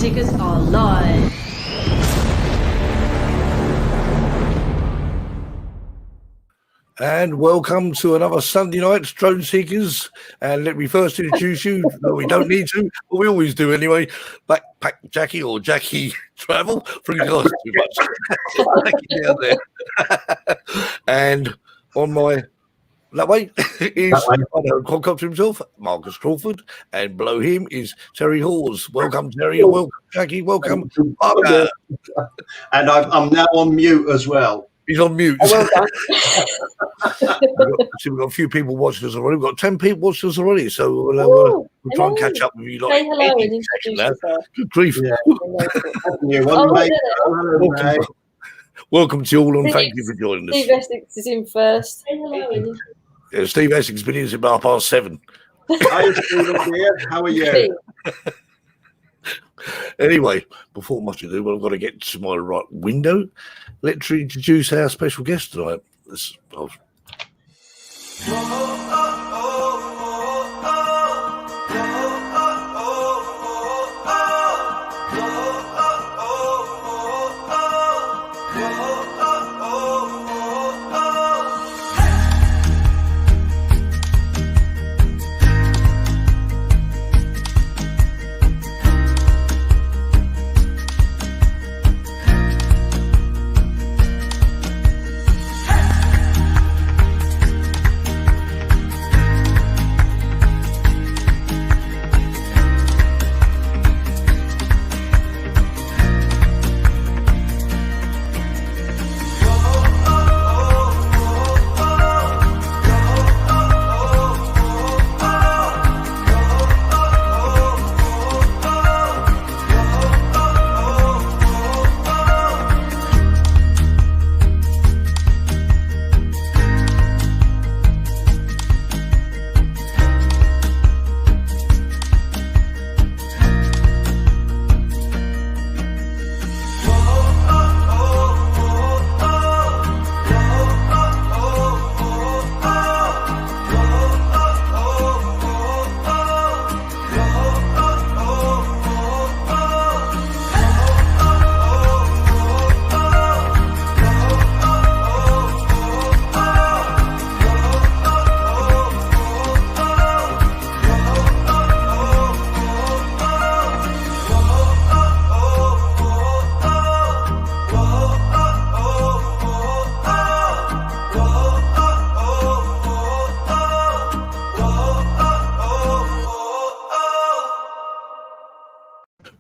Seekers are live. And welcome to another Sunday night's Drone Seekers. And let me first introduce you. No, we don't need to, but we always do anyway. Backpack Jackie or Jackie Travel. Forget too much. Down there. And on my that way is Quadcopter himself, Marcus Crawford, and below him is Terry Hawes. Welcome, Terry. Welcome, Jackie. Welcome. And I'm now on mute as well. He's on mute. Oh, well we've got a few people watching us already. We've got 10 people watching us already, so we'll try and catch up with you. Say hello and introduce yourself. Good grief. Yeah. Welcome to you all, and thank you for joining us. Steve Essex is in first. Say hello. Yeah, Steve Essex has been in since 7:30. Hi, Stephen here. How are you? Anyway, before much ado, I've got to get to my right window. Let's introduce our special guest tonight.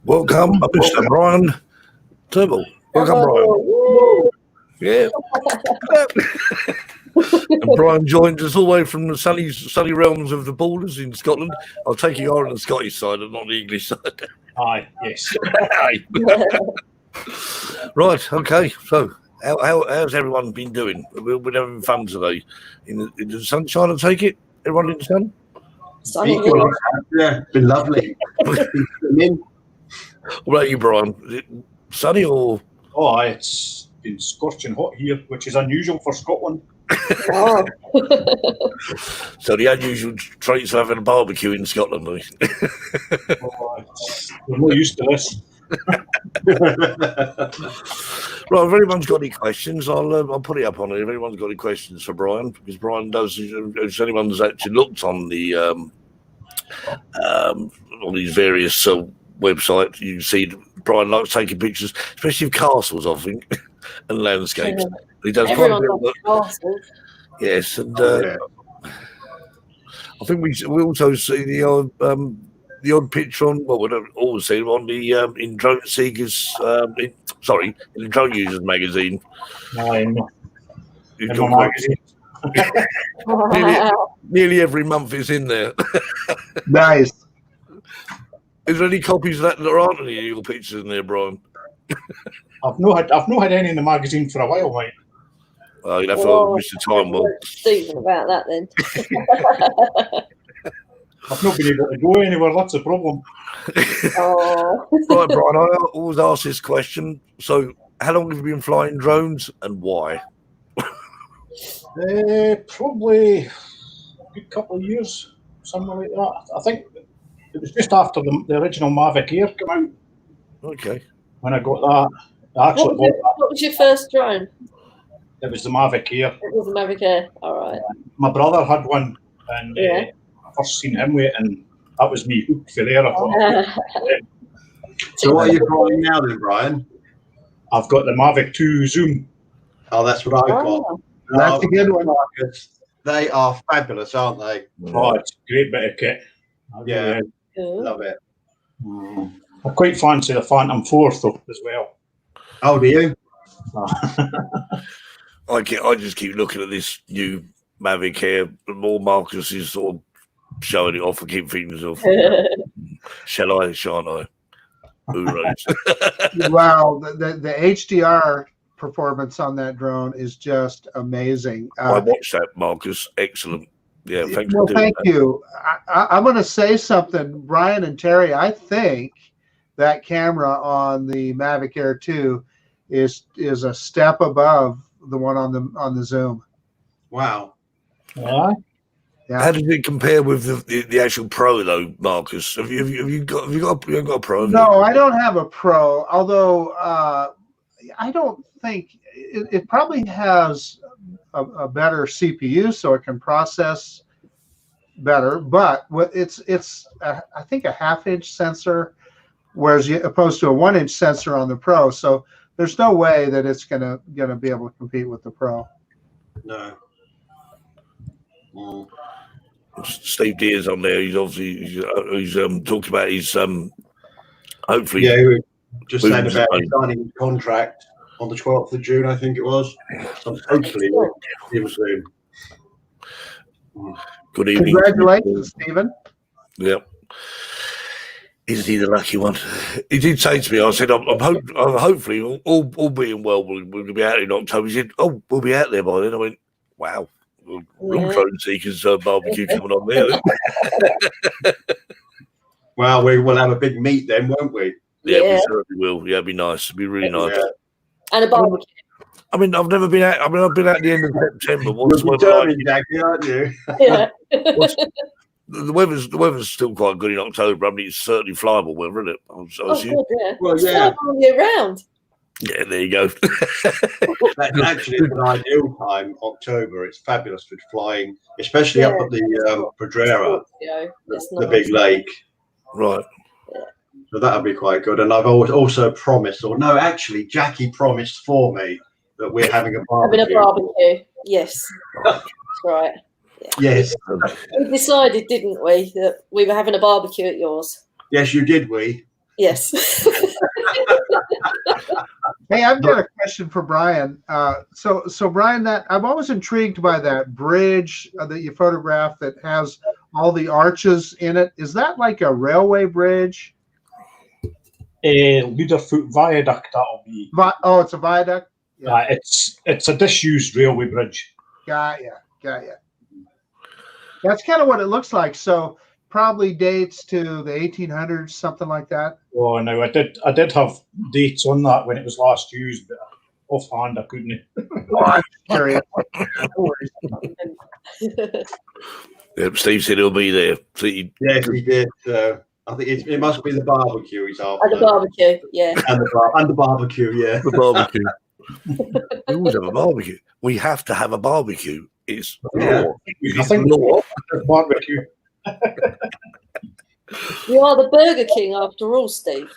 Welcome, Mr. Brian Turnbull. Welcome, Brian. Yeah. And Brian joins us all the way from the sunny realms of the borders in Scotland. I'll take you on the Scottish side and not the English side. Aye, yes. Right, okay. So, how's everyone been doing? We've been having fun today. In the sunshine, I take it? Everyone in the sun? Sunny. Yeah, been lovely. What about you, Brian? Is it sunny or? Oh, aye, it's been scorching hot here, which is unusual for Scotland. Oh. So the unusual traits of having a barbecue in Scotland. We're not used to this. Right, if anyone's got any questions, I'll put it up on it. If anyone's got any questions for Brian, because Brian does. If anyone's actually looked on the on these various websites, you can see Brian likes taking pictures, especially of castles, I think, and landscapes. Yeah. He does quite a bit of work. Yes, and I think we also see the odd picture on, well, we don't always see them on the in Drone Seekers, in the Drone Users magazine. In my magazine. nearly every month is in there. Nice. Is there any copies of that there aren't any of your pictures in there, Brian? I've not had any in the magazine for a while, mate. Well, you'll have to Mr. Time. Well, Stephen about that then. I've not been able to go anywhere. That's the problem. Oh. Right, Brian. I always ask this question. So, how long have you been flying drones, and why? Probably a good couple of years, something like that. I think it was just after the original Mavic Air came out. Okay. When I got that, I actually bought that. What was your first drone? It was the Mavic Air. It was a Mavic Air. All right. My brother had one, and Yeah. I first seen him with it, and that was me hooked for there. I thought, So what are you flying now then, Brian? I've got the Mavic 2 Zoom. Oh, that's what I've got. Oh. That's a good one. They are fabulous, aren't they? Oh, it's a great bit of kit. Yeah. Cool. Love it. I quite fancy the Phantom 4 though as well. Oh, do you? I just keep looking at this new Mavic here. The more Marcus is sort of showing it off, I keep thinking to myself, shall I, shan't I? Who knows? Wow, the HDR performance on that drone is just amazing. I watched that, Marcus. Excellent. Yeah, thanks Well, for doing thank that. you. I'm going to say something, Brian and Terry. I think that camera on the Mavic Air 2 is a step above the one on the Zoom. Wow. Yeah. Yeah. How does it compare with the actual Pro though, Marcus? Have you got a Pro? No, I don't have a Pro. Although I don't think it probably has a better CPU, so it can process better. But it's I think a 1/2-inch sensor, whereas opposed to a 1-inch sensor on the Pro. So there's no way that it's gonna be able to compete with the Pro. No. Mm. Steve Deer's on there. He's obviously he's talked about his hopefully. Yeah, we were just saying Booms about and- signing his contract on the 12th of June, I think it was. So hopefully we'll see him soon. Good evening. Congratulations, Stephen. Yep. Is he the lucky one? He did say to me, I said, I'm hopefully, all being well, we'll be out in October. He said, oh, we'll be out there by then. I went, wow. Long Drone Seekers barbecue coming on there. Well, we will have a big meet then, won't we? Yeah, we Yeah. certainly will. Yeah, it'd be nice. It'd be really nice. Yeah. And a barbecue. I mean, I've never been out. I mean, I've been out at the end of September. What's the You're weather like? determined, Jackie, aren't you? Yeah. The weather's still quite good in October. I mean, it's certainly flyable weather, isn't it? I Oh, assume. God, yeah. Well, It's yeah. flyable all year round. Yeah, there you go. That's actually an ideal time, October. It's fabulous for flying, especially up at the Pedrera, the big lake. Right. So that'll be quite good. And I've also promised, or no, actually, Jackie promised for me that we're having a Having barbecue. a barbecue. Yes. That's right. Yes. We decided, didn't we, that we were having a barbecue at yours? Yes, you did, we. Yes. Hey, I've got a question for Brian. So Brian, that I'm always intrigued by that bridge that you photographed that has all the arches in it. Is that like a railway bridge? Leaderfoot Viaduct, that'll be. Oh, it's a viaduct. Yeah. It's a disused railway bridge. Got ya. That's kind of what it looks like. So probably dates to the 1800s, something like that. Oh no, I did have dates on that when it was last used, but offhand I couldn't. Oh, I'm curious. No worries. Yep, Steve said he'll be there. Yes, he did. I think it must be the barbecue he's after. At the barbecue, yeah. And the barbecue, yeah. The barbecue. We always have a barbecue. We have to have a barbecue. It's Yeah. law. I It's think law. barbecue. You are the Burger King after all, Steve.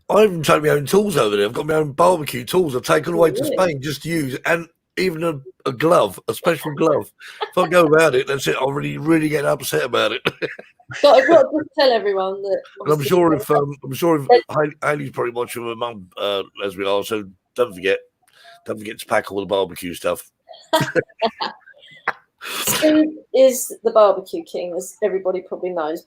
I even take my own tools over there. I've got my own barbecue tools. I've taken away to Really? Spain just to use, and even a glove, a special glove. If I go without it, that's it. I'll really get upset about it. But I've got to just tell everyone that. And I'm sure if Hayley's probably watching with Mum as we are, so don't forget to pack all the barbecue stuff. Steve is the barbecue king, as everybody probably knows.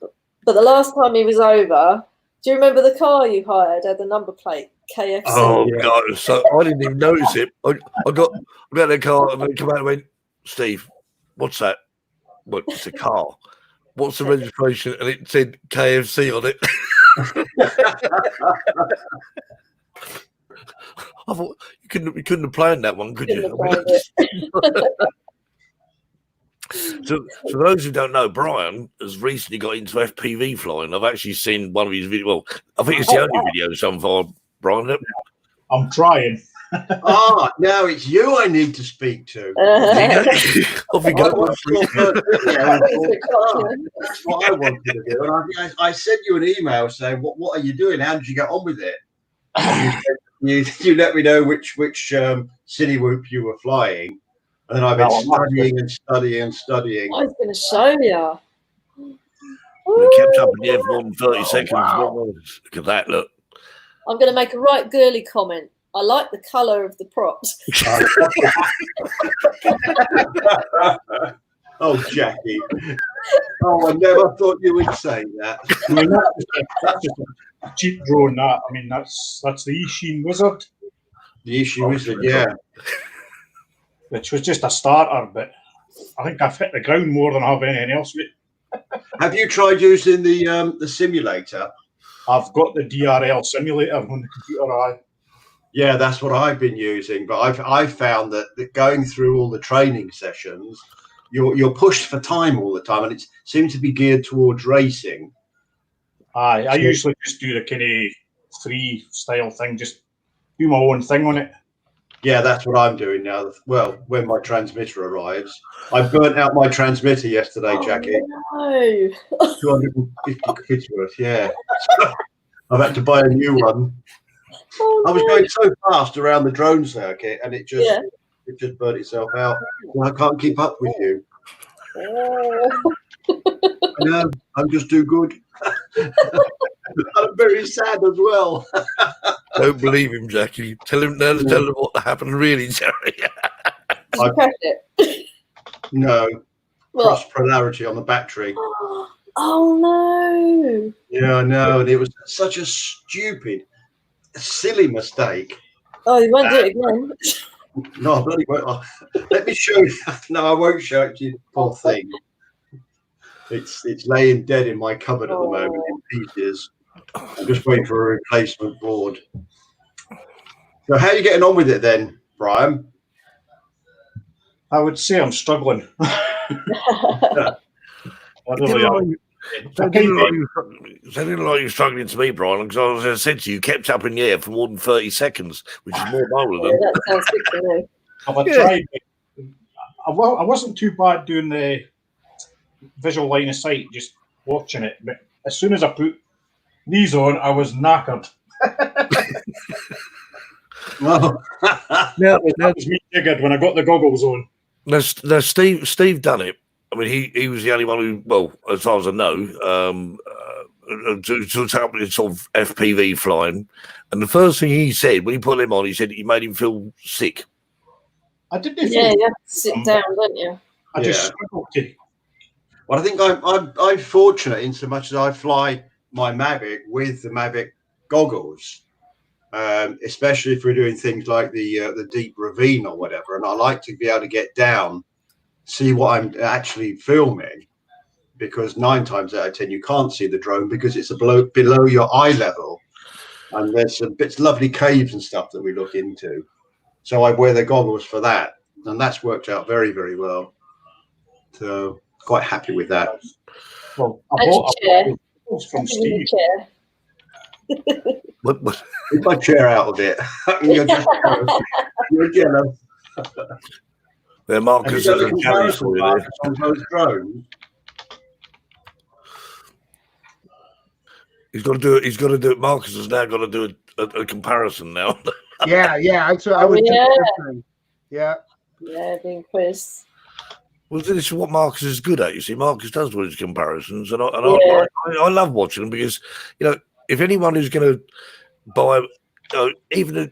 But the last time he was over, do you remember the car you hired had the number plate KFC? Oh Yeah. God! So I didn't even notice it. I got the car and then come out and went, Steve, what's that? What? It's a car. What's the registration? And it said KFC on it. I thought you couldn't have planned that one, could Couldn't you? have planned it. So, for those who don't know, Brian has recently got into FPV flying. I've actually seen one of his videos. Well, I think it's the only video so far, Brian. I'm trying. Now it's you I need to speak to. Off you go. That's what I wanted to do. And I sent you an email saying, what are you doing? How did you get on with it? You let me know which city whoop you were flying. And then I've been studying and studying and studying. I was going to show you. We kept up in the air for more than 30 seconds. Wow. Look at that, look. I'm going to make a right girly comment. I like the colour of the props. Oh, Jackie. Oh, I never thought you would say that. I mean, that's just a cheap drone, that. I mean, that's the Eachine Wizard. The Eachine Wizard, yeah. Which was just a starter, but I think I've hit the ground more than I have anything else with it. Have you tried using the simulator? I've got the DRL simulator on the computer. Yeah, that's what I've been using. But I've found that going through all the training sessions, you're pushed for time all the time, and it seems to be geared towards racing. I usually just do the kind of free style thing, just do my own thing on it. Yeah, that's what I'm doing now. Well, when my transmitter arrives, I burnt out my transmitter yesterday, Jackie. No. 250 quid worth, yeah. I've had to buy a new one. Oh, I was going so fast around the drone circuit, and it just burnt itself out. I can't keep up with you. No, I'm just too good. I'm very sad as well. Don't believe him, Jackie. Tell him what happened, really, Jerry. No. Cross polarity on the battery. Oh no. Yeah, I know. And it was such a stupid, silly mistake. Oh, you won't do it again. No, I bloody won't. Let me show you. No, I won't show it to you, poor thing. It's laying dead in my cupboard at the moment in pieces. I'm just waiting for a replacement board. So how are you getting on with it then, Brian? I would say I'm struggling. Sounding like you're struggling to me, Brian, because as I said to you, kept up in the air for more than 30 seconds, which is more bold than that sounds good to me. I've tried. I wasn't too bad doing the visual line of sight, just watching it. But as soon as I put these on, I was knackered. That was me jiggered when I got the goggles on. Now, Steve done it. I mean, he was the only one who, well, as far as I know, to take up with sort of FPV flying. And the first thing he said when he put him on, he said he made him feel sick. I didn't. You have to sit down, don't you? I just struggled to. Well, I think I'm fortunate in so much as I fly my Mavic with the Mavic goggles, especially if we're doing things like the deep ravine or whatever. And I like to be able to get down, see what I'm actually filming, because 9 times out of 10 you can't see the drone because it's below your eye level, and there's some lovely caves and stuff that we look into. So I wear the goggles for that, and that's worked out very, very well. So quite happy with that. Well, I bought a chair from Steve. Get my chair out of it. You're jealous. There, Marcus is a carry for you there. On those drones. He's got to do it. He's got to do it. Marcus has now got to do a comparison now. Yeah. I would. Yeah, being quizzed. Well, this is what Marcus is good at. You see, Marcus does all his comparisons, and I love watching them because, you know, if anyone who's going to buy, even the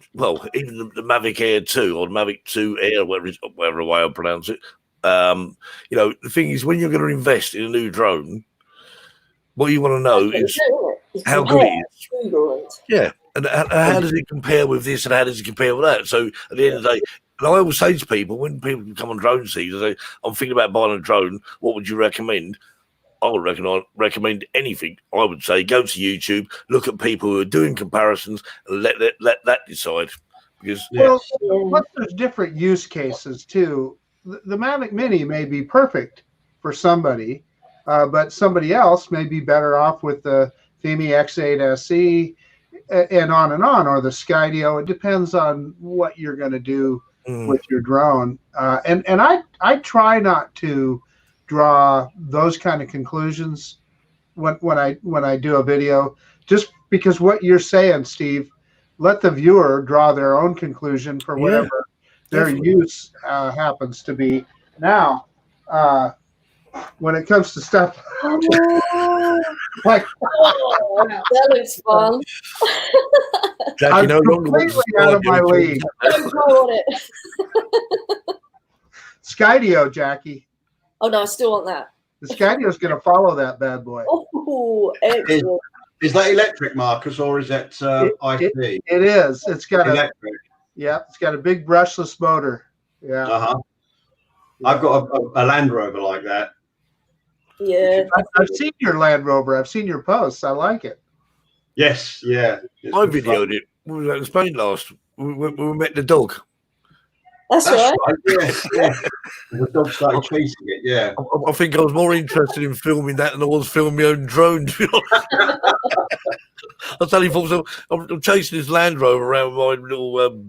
Mavic Air 2 or Mavic 2 Air, whatever way I pronounce it, you know, the thing is, when you're going to invest in a new drone, what you want to know is how good it is. Yeah, and how does it compare with this, and how does it compare with that? So at the end of the day. And I always say to people, when people come on drone season, they say, I'm thinking about buying a drone, what would you recommend? I would recommend anything. I would say go to YouTube, look at people who are doing comparisons, and let that decide. Because plus there's different use cases too. The Mavic Mini may be perfect for somebody, but somebody else may be better off with the FEMI X8 SE and on, or the Skydio. It depends on what you're going to do with your drone. And I try not to draw those kind of conclusions when I do a video, just because what you're saying, Steve, let the viewer draw their own conclusion for whatever their use happens to be. Now, when it comes to stuff like that looks fun. Jackie, I'm no longer completely out of my league. Don't go on it. Skydio, Jackie. Oh no, I still want that. The Skydio's going to follow that bad boy. Oh, excellent. Is that electric, Marcus, or is that IC? It is. It's got Electric. it's got a big brushless motor. Yeah. Uh-huh. I've got a Land Rover like that. Yeah. I've seen your Land Rover. I've seen your posts. I like it. Yes, yeah. I videoed it. We were at Spain last. We met the dog. That's right. Yeah. The dog started chasing it, yeah. I think I was more interested in filming that than I was filming my own drone. To be honest. I suddenly thought, so I'm chasing this Land Rover around with my little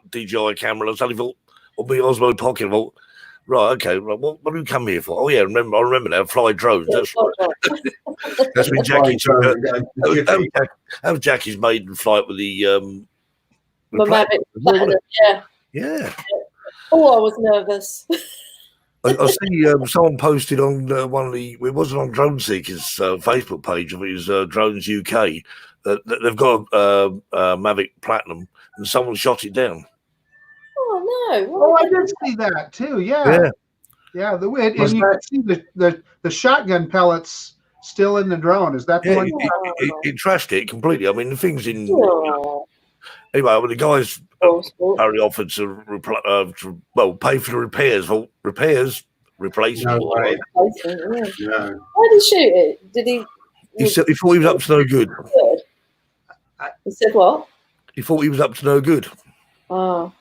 DJI camera. And I suddenly thought, on my Osmo Pocket, I thought, right, okay, right, what do we come here for? Oh, yeah, I remember now, fly drones. That's right. That's when Jackie took that was Jackie's maiden flight with the Mavic, yeah. Oh, I was nervous. I see someone posted on one of the, it wasn't on Drone Seekers Facebook page, it was Drones UK, that they've got a Mavic Platinum and someone shot it down. Oh, no. Oh, I did see that too. Yeah. And you can see the shotgun pellets still in the drone. Is that the one? It trashed it completely. I mean, the thing's in. Anyway, when the guys apparently offered to pay for the repairs. Well, repairs, replacement. No way. Why did he shoot it? Did he? He thought he was up to no good. He said what? He thought he was up to no good. Oh.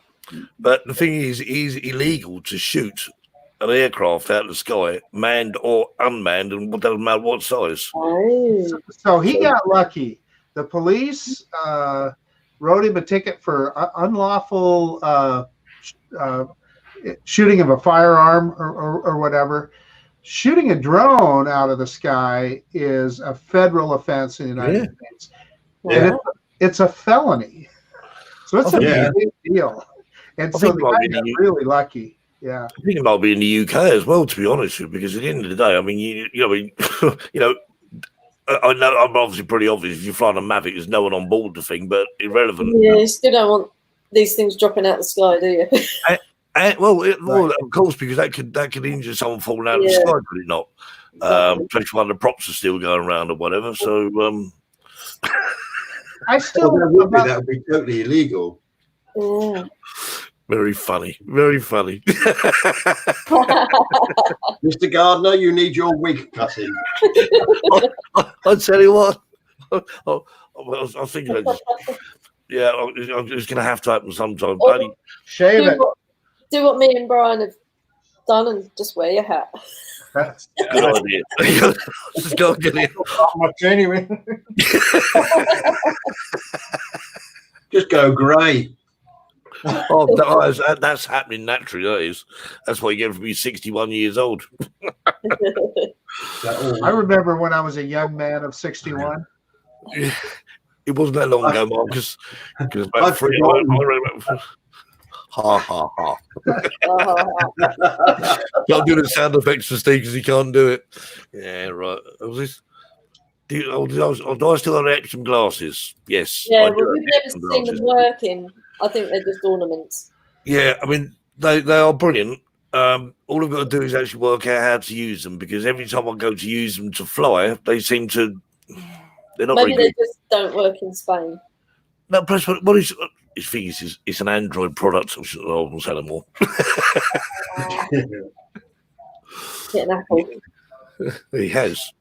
But the thing is, it is illegal to shoot an aircraft out of the sky, manned or unmanned, and it doesn't matter what size. Oh. So he got lucky. The police wrote him a ticket for unlawful shooting of a firearm or whatever. Shooting a drone out of the sky is a federal offense in the United States. Yeah. And it's a felony. So it's a big deal. And so the guy got really lucky. Yeah. I think it might be in the UK as well, to be honest with you, because at the end of the day, I mean, I know I'm obviously pretty obvious. If you're flying a Mavic, there's no one on board the thing, but irrelevant. Yeah, you still don't want these things dropping out the sky, do you? Well, of course, because that could injure someone falling out of the sky, could it not? Especially when the props are still going around or whatever. So, I still that would be totally illegal. Yeah. Very funny, very funny. Mr. Gardner, you need your wig cutting. I'll tell you what. I was thinking of just, it's going to have to happen sometime. Shave it. Do what me and Brian have done and just wear your hat. That's good idea. Just go get it. Not much anyway. Just go grey. That's happening naturally. That is. That's what you get for being 61 years old. I remember when I was a young man of 61. It wasn't that long ago, Marcus. Because about 3 ha ha ha. Can't do the sound effects for Steve because he can't do it. Yeah, right. Was this? Do I still have Epsom glasses? Yes. Yeah, well, we've never seen them working. I think they're just ornaments. Yeah, I mean, they are brilliant. All I've got to do is actually work out how to use them, because every time I go to use them to fly, they seem to. They're not. Maybe really they just don't work in Spain. No, plus, what is? His thing is, it's an Android product. I won't sell them more. Get an Apple. He has.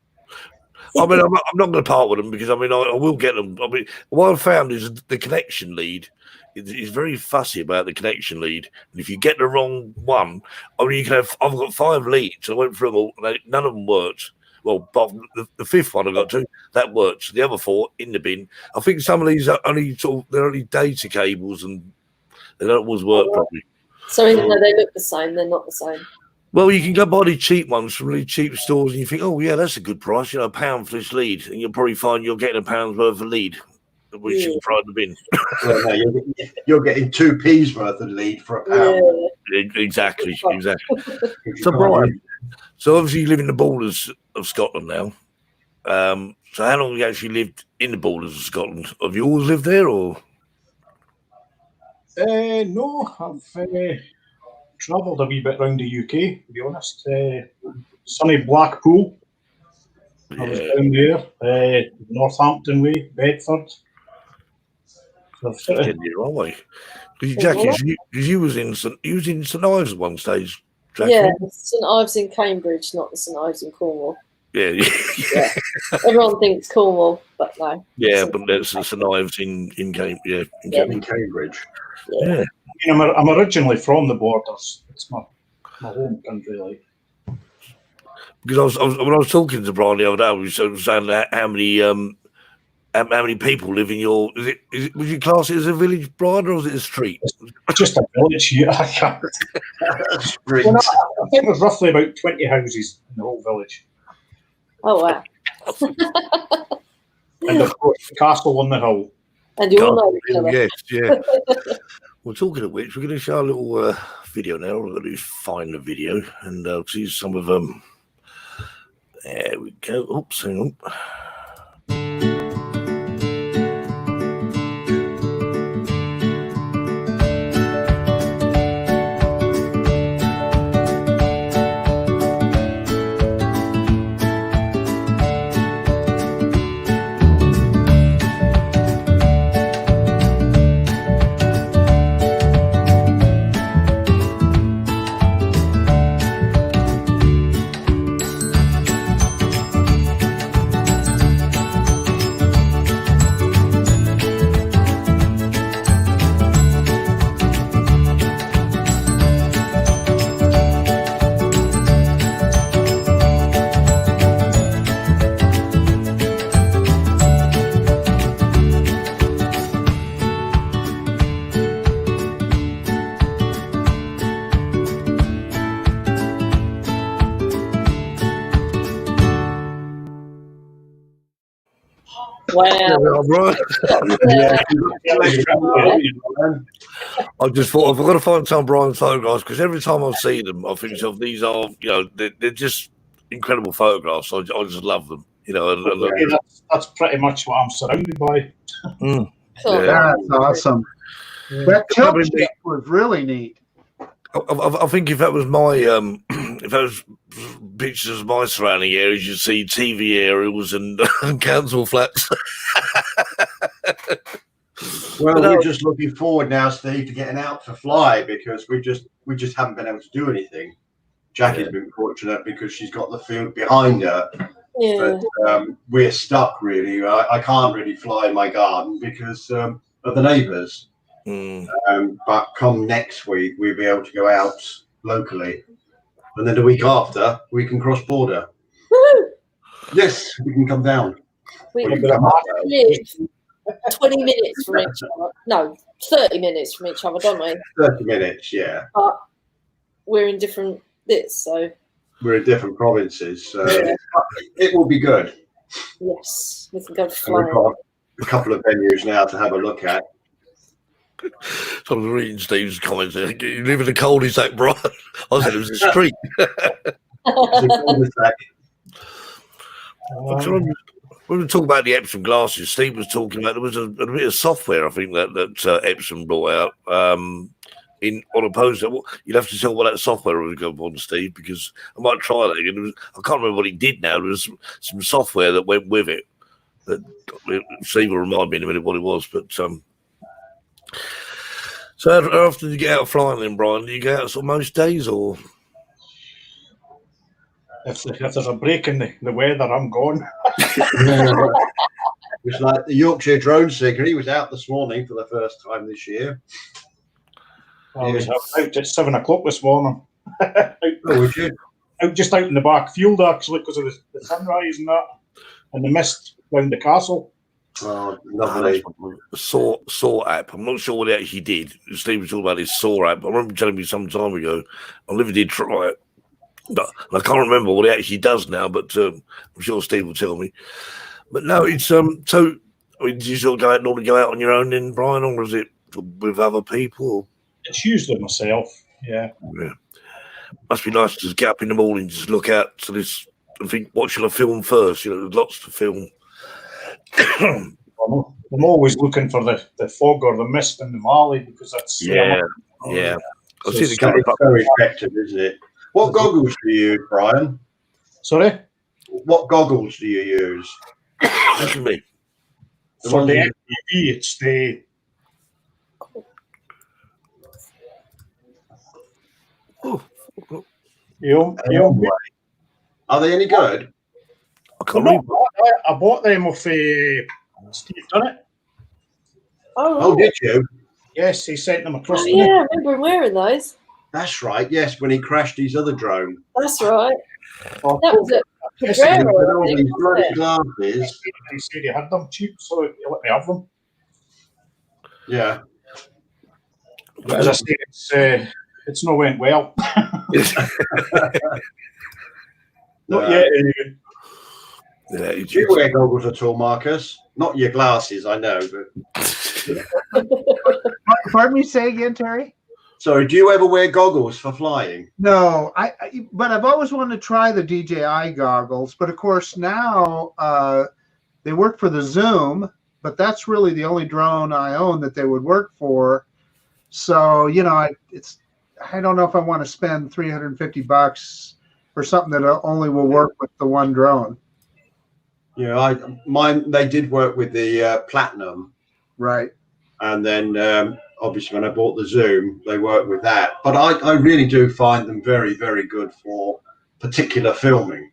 I mean, I'm not going to part with them because I mean, I will get them. I mean, what I've found is the connection lead is very fussy about the connection lead, and if you get the wrong one, I mean, you can have. I've got 5 leads. I went through them all, and none of them worked. Well, but the 5th one I got to that worked. The other 4 in the bin. I think some of these are only they're only data cables, and they don't always work properly. So even though they look the same, they're not the same. Well, you can go buy the cheap ones from really cheap stores, and you think, oh yeah, that's a good price, you know, £1 for this lead, and you'll probably find you're getting £1 worth of lead, which you can throw in the bin. Well, no, you're getting 2p's worth of lead for £1. Yeah. Exactly. So Brian, so obviously you live in the borders of Scotland now. So how long have you actually lived in the borders of Scotland? Have you always lived there, or? No, I've travelled a wee bit around the UK, to be honest. Sunny Blackpool, I was down there. Northampton way, Bedford. So Getting it wrong way. Jackie, you was in St Ives at one stage. Jackie. Yeah, St Ives in Cambridge, not the St Ives in Cornwall. Yeah. Everyone thinks Cornwall, but no. Yeah, but there's St Ives in Cambridge. Yeah, in Cambridge. Yeah. I mean, I'm originally from the borders. It's my home country, like. Because when I was talking to Brian the other day, I was saying how many people live in your. Would you class it as a village, Brian, or is it a street? It's just a village. Yeah, I can't. Well, no, I think there's roughly about 20 houses in the whole village. Oh wow! And of course, the castle on the hill. And you all know each other. Yes, yeah. Well, talking of which, we're going to show a little video now. We're going to find the video and see some of them. There we go. Oops, hang on. Wow. Right. I just thought I've got to find some Brian photographs because every time I see them, I think to myself, these are, you know, they're just incredible photographs. I just love them, you know. That's pretty much what I'm surrounded by. Cool. Yeah, that's awesome. That tilt shift was really neat. I think if that was my if that was pictures of my surrounding areas, you'd see TV aerials and council flats. Well, we're just looking forward now, Steve, to getting out to fly because we just haven't been able to do anything. Jackie's been fortunate because she's got the field behind her. Yeah. But we're stuck really. I can't really fly in my garden because of the neighbours. But come next week, we'll be able to go out locally, and then the week after we can cross border. Woo-hoo! Yes, we can come down. We Well, live 20 minutes from each other. No, 30 minutes from each other, don't we? 30 minutes, yeah. But we're in different bits, so. We're in different provinces, so it will be good. Yes, we can go And flying. we've got a couple of venues now to have a look at. So I was reading Steve's comments. You live in a cul-de-sac, Brian. I said it was a street. When we were talking about the Epson glasses, Steve was talking about there was a bit of software, I think, that Epson brought out on a poster. You'd have to tell what that software was going on, Steve, because I might try that again. I can't remember what he did now. There was some software that went with it. That Steve will remind me in a minute what it was, but so how often do you get out flying then, Brian? Do you go out sort of most days or? if there's a break in the weather, I'm gone. It's like the Yorkshire drone seeker. He was out this morning for the first time this year. I was out at 7 o'clock this morning. Oh, would you? Just out in the back field, actually, because of the sunrise and that, and the mist round the castle. Oh, lovely. Saw app. I'm not sure what it actually did. Steve was talking about his Saw app. I remember telling me some time ago. I never did try it. But I can't remember what it actually does now, but I'm sure Steve will tell me. But no, it's so. I mean, do you sort of normally go out on your own, then, Brian, or is it with other people? It's usually myself. Yeah. Must be nice to just get up in the morning, just look out to this and think, what shall I film first? You know, there's lots to film. I'm always looking for the fog or the mist in the valley because that's yeah. So it's very effective, isn't it? What goggles do you use, Brian? Sorry? What goggles do you use? Me. For the FPV, it's the... Are they any good? I bought them off Steve Dunnett. Oh, did you? Yes, he sent them across. Yeah, I remember him wearing those. That's right. Yes, when he crashed his other drone. That's right. Oh, That was it. Yes, he had all these bloody glasses. He said he had them cheap, so he let me have them. Yeah. But as I said, it's not went well. Not yet, anyway. Yeah, do you wear goggles at all, Marcus? Not your glasses, I know, but. Pardon me, say again, Terry? Sorry, do you ever wear goggles for flying? No, but I've always wanted to try the DJI goggles. But of course now they work for the Zoom, but that's really the only drone I own that they would work for. So you know, I don't know if I want to spend $350 for something that only will work with the one drone. Yeah, they did work with the Platinum, right? And then obviously when I bought the Zoom, they worked with that. But I really do find them very, very good for particular filming.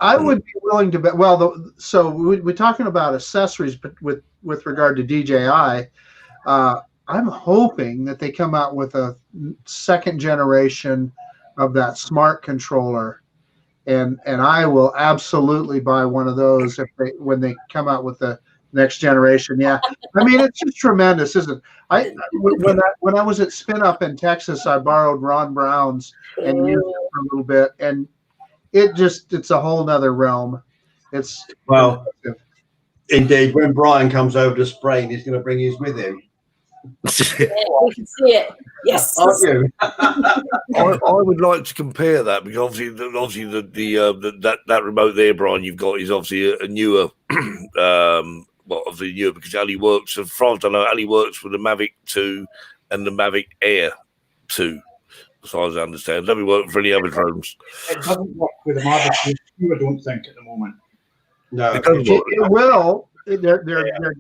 I would be willing to bet. Well, so we're talking about accessories, but with regard to DJI, I'm hoping that they come out with a second generation of that smart controller. And I will absolutely buy one of those when they come out with the next generation. Yeah, I mean it's just tremendous, isn't it? When I was at Spin Up in Texas, I borrowed Ron Brown's and used it for a little bit, and it's a whole nother realm. It's indeed. When Brian comes over to Sprain, he's going to bring his with him. Yeah, we can see it. Yes. Aren't you? I would like to compare that because obviously that remote there, Brian, you've got is obviously a newer, obviously newer because Ali works. As far as I know, Ali works with the Mavic 2 and the Mavic Air 2. As far as I understand, doesn't work for any other drones. It doesn't work with the Mavic 2, I don't think, at the moment. No, it will. They're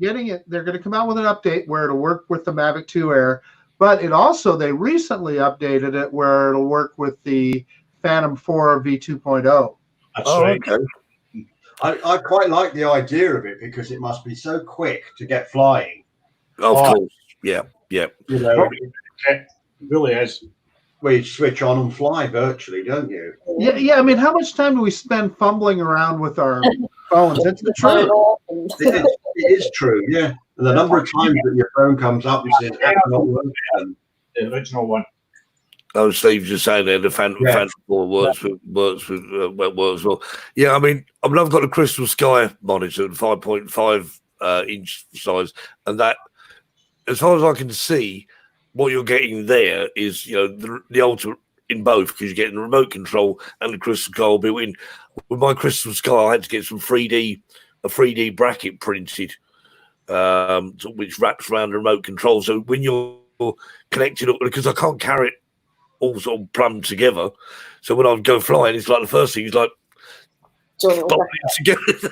getting it. They're going to come out with an update where it'll work with the Mavic 2 Air, but they recently updated it where it'll work with the Phantom 4 V2.0. That's right. Okay. I quite like the idea of it because it must be so quick to get flying. Of course, yeah. You know, It really is. Well, you switch on and fly virtually, don't you? Yeah. I mean, how much time do we spend fumbling around with our phones? It's the truth. It is true, yeah. And the number of times that your phone comes up and says, the original one. Oh, Steve's just saying there the Phantom 4 works well. Yeah, I mean, I've got a Crystal Sky monitor, 5.5 inch size, and that, as far as I can see, what you're getting there is, you know, the ultimate in both because you're getting the remote control and the Crystal Sky built in. With my Crystal Sky, I had to get a 3D bracket printed, which wraps around the remote control. So when you're connected up, because I can't carry it all sort of plumbed together, so when I go flying, it's like the first thing is like bolt it together.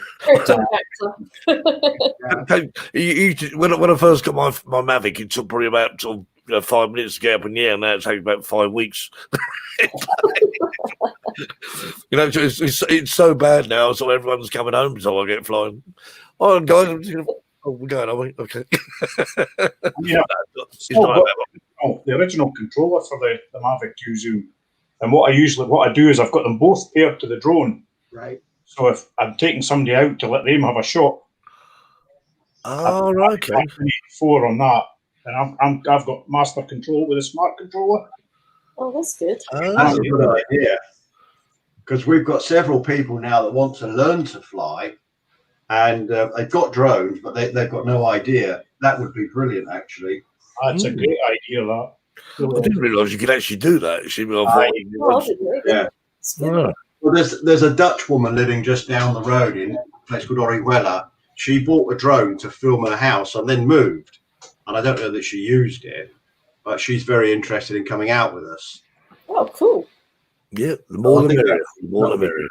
When I first got my Mavic, it took probably about 5 minutes to get up in the air. Now it takes about 5 weeks. You know, it's so bad now. So everyone's coming home, so I get flying. Oh, guys, we're going, are we? Okay. Yeah. The original controller for the Mavic 2 Zoom, and what I do is I've got them both paired to the drone. Right. So if I'm taking somebody out to let them have a shot, Okay. 4 on that, and I've got master control with a smart controller. Oh, that's good. That's a good idea, because we've got several people now that want to learn to fly, and they've got drones, but they've got no idea. That would be brilliant, actually. That's a great idea, that. I didn't realise you could actually do that. Yeah. Well, there's a Dutch woman living just down the road in a place called Orihuela. She bought a drone to film her house and then moved. And I don't know that she used it, but she's very interested in coming out with us. Oh, cool. Yeah, the more the merrier. The more the merrier.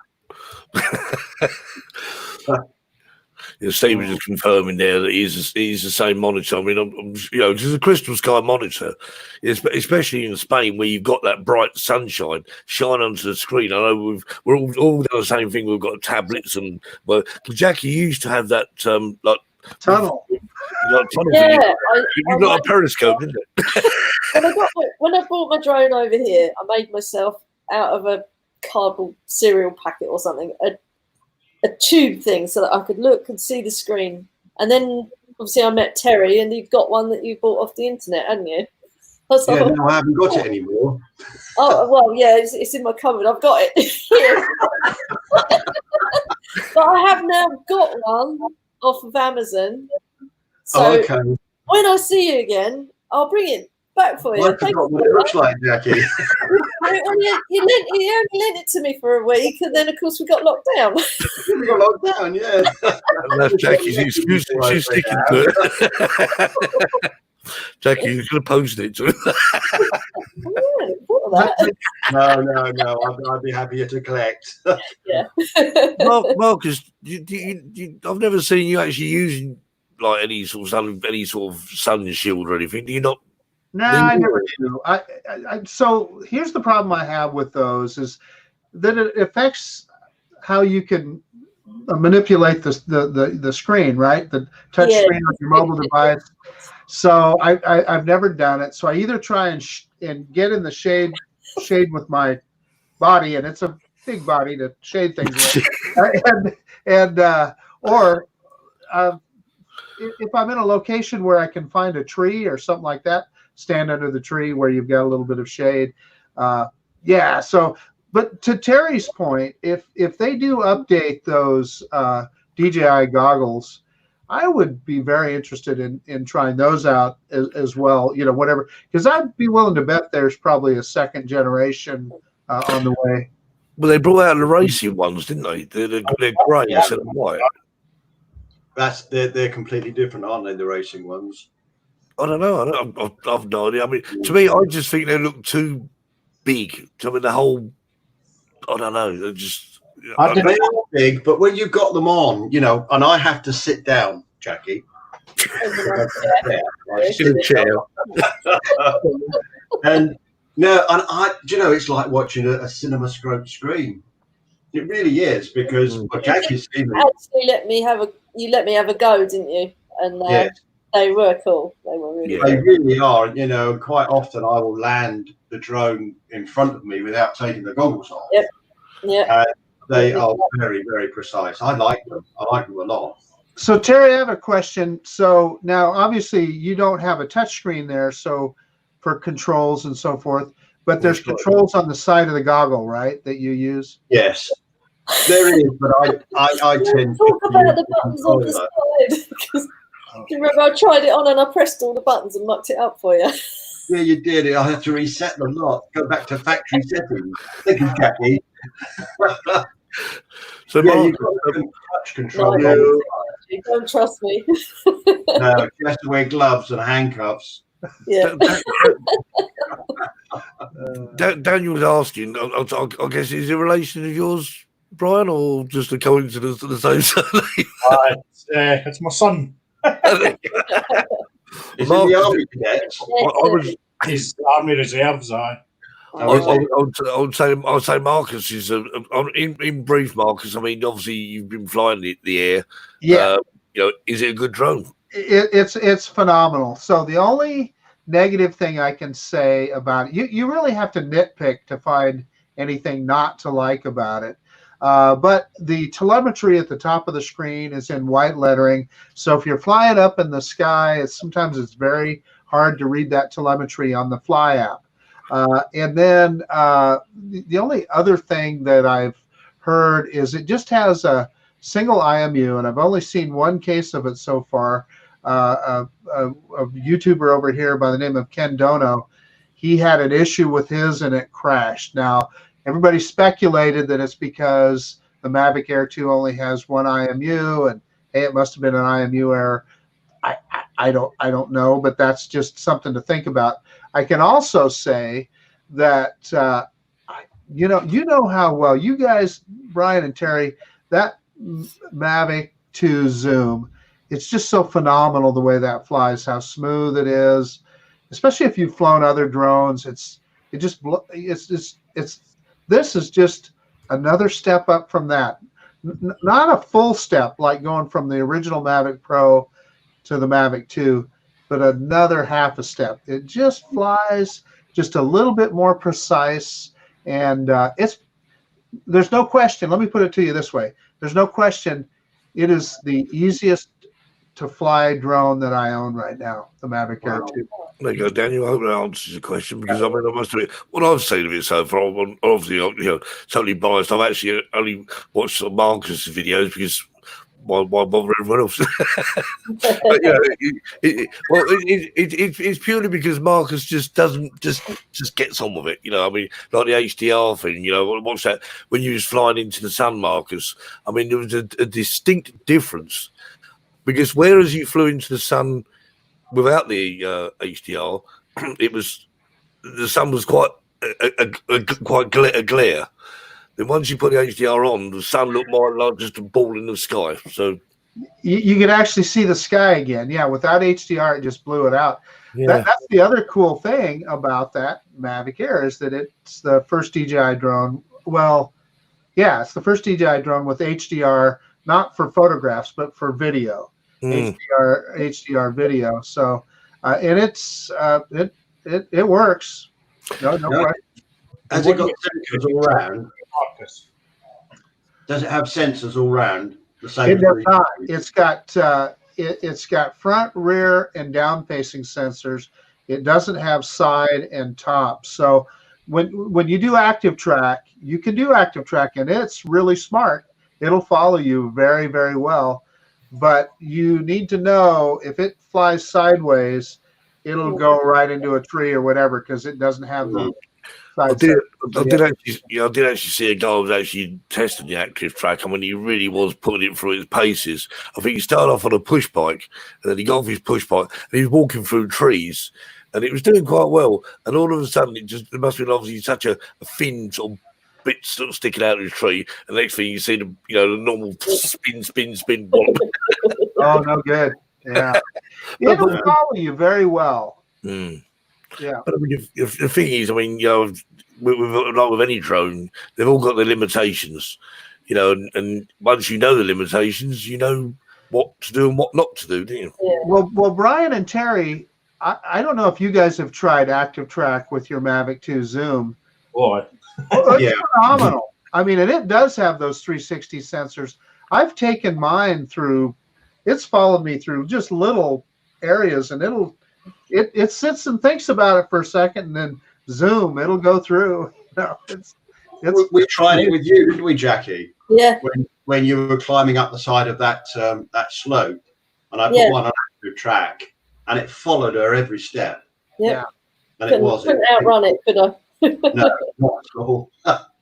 Steve was just confirming there that he's the same monitor. I mean, I'm just a crystal sky monitor, especially in Spain where you've got that bright sunshine shine onto the screen. I know we're all done the same thing. We've got tablets Jackie used to have that like Tunnel. Yeah, you got a periscope, didn't it? when I bought my drone over here, I made myself out of a cardboard cereal packet or something a tube thing so that I could look and see the screen. And then obviously I met Terry, and you've got one that you bought off the internet, haven't you? Yeah, no, I haven't got it anymore. Oh, well, yeah, it's in my cupboard. I've got it here. But I have now got one off of Amazon. So when I see you again, I'll bring it back for you. I forgot what it looks like, Jackie. You only lent it to me for a week, and then, of course, we got locked down. We got locked down, yeah. And that's Jackie's excuse. She's sticking to it. Jackie, you could have posted it to him. No. I'd be happier to collect. Yeah. Marcus, I've never seen you actually using like any sort of sun shield or anything. Do you not? No, I never do. So here's the problem I have with those is that it affects how you can manipulate the screen, right? The touch screen on your mobile device. So I've never done it. So I either try and get in the shade with my body, and it's a big body to shade things with, or if I'm in a location where I can find a tree or something like that, stand under the tree where you've got a little bit of shade. So, but to Terry's point, if they do update those DJI goggles, I would be very interested in trying those out as well, whatever, because I'd be willing to bet there's probably a second generation on the way. Well, they brought out the racing ones, didn't they? They're grey instead of white. They're completely different, aren't they, the racing ones? I don't know. I've no idea. I mean, to me, I just think they look too big. I mean, the whole, I don't know. They're just. They are big, but when you've got them on, and I have to sit down, Jackie. In a chair. And it's like watching a CinemaScope screen. It really is, because Jackie's seen them. Actually, let me have a go, didn't you? And they were cool. They were really cool. They really are. Quite often I will land the drone in front of me without taking the goggles off. Yep. Yeah. They are very, very precise. I like them. I like them a lot. So Terry, I have a question. So now, obviously, you don't have a touch screen there, so for controls and so forth. But there's controls on the side of the goggle, right, that you use? Yes, there is. But I tend to talk about the buttons on the side. Do you remember I tried it on and I pressed all the buttons and mucked it up for you? Yeah, you did. I had to reset the lot. Go back to factory settings. Thank you, Jackie. So you've got touch control. No, you don't trust me. No, you have to wear gloves and handcuffs. Yeah. Daniel was asking, I guess, is it a relation of yours, Brian, or just a coincidence of the same surname? It's my son. Is he the army cadet? He's Army Reserves, aye. I would say Marcus is in brief. Marcus, I mean, obviously you've been flying the air. Yeah, Is it a good drone? it's phenomenal. So the only negative thing I can say about it, you really have to nitpick to find anything not to like about it. But the telemetry at the top of the screen is in white lettering. So if you're flying up in the sky, sometimes it's very hard to read that telemetry on the Fly app. And then the only other thing that I've heard is it just has a single IMU, and I've only seen one case of it so far. A YouTuber over here by the name of Ken Dono, he had an issue with his and it crashed. Now, everybody speculated that it's because the Mavic Air 2 only has one IMU, and hey, it must have been an IMU error. I don't know, but that's just something to think about. I can also say that you know how well you guys, Brian and Terry, that Mavic 2 Zoom, it's just so phenomenal the way that flies, how smooth it is, especially if you've flown other drones. This is just another step up from that. Not a full step like going from the original Mavic Pro to the Mavic 2, but another half a step. It just flies just a little bit more precise, and there's no question. Let me put it to you this way: there's no question, it is the easiest to fly drone that I own right now, the Mavic Air 2. There you go, Daniel. I hope that answers the question, because I mean, I must admit, what I've seen of it so far, I'm obviously, totally biased. I've actually only watched Marcus' videos because why bother everyone else? But, it's purely because Marcus just doesn't just gets on with it. I mean, like the HDR thing. What's that? When you was flying into the sun, Marcus, I mean, there was a distinct difference, because whereas you flew into the sun without the HDR, the sun was quite a glare. Then once you put the HDR on, the sun looked more like just a ball in the sky. So you could actually see the sky again. Yeah, without HDR, it just blew it out. Yeah. That's the other cool thing about that Mavic Air, is that it's the first DJI drone. Well, yeah, it's the first DJI drone with HDR, not for photographs, but for video. HDR video. So, and it works. No question. Has it got sensors all round? Does it have sensors all round? The same. It does not. It's got front, rear, and down facing sensors. It doesn't have side and top. So when you do active track, you can do active track, and it's really smart. It'll follow you very, very well. But you need to know, if it flies sideways, it'll go right into a tree or whatever, because it doesn't have the I did actually see a guy who was actually testing the active track, and when he really was putting it through its paces. I think he started off on a push bike, and then he got off his push bike, and he was walking through trees, and it was doing quite well. And all of a sudden, it must have been obviously such a thin sort of bit sort of sticking out of the tree, and the next thing you see the normal spin. Oh, no good. Yeah, it'll follow you very well. Yeah, but I mean, the thing is, I mean, with any drone, they've all got their limitations, and once you know the limitations, you know what to do and what not to do, don't you? Yeah. Well, Brian and Terry, I don't know if you guys have tried active track with your Mavic 2 Zoom. Boy, it's phenomenal. I mean, and it does have those 360 sensors. I've taken mine through. It's followed me through just little areas, and it sits and thinks about it for a second, and then zoom, it'll go through. We tried it with you, didn't we, Jackie? Yeah. When you were climbing up the side of that slope, and I put one on active track, and it followed her every step. Yeah. And couldn't outrun it, could I? No, not at all.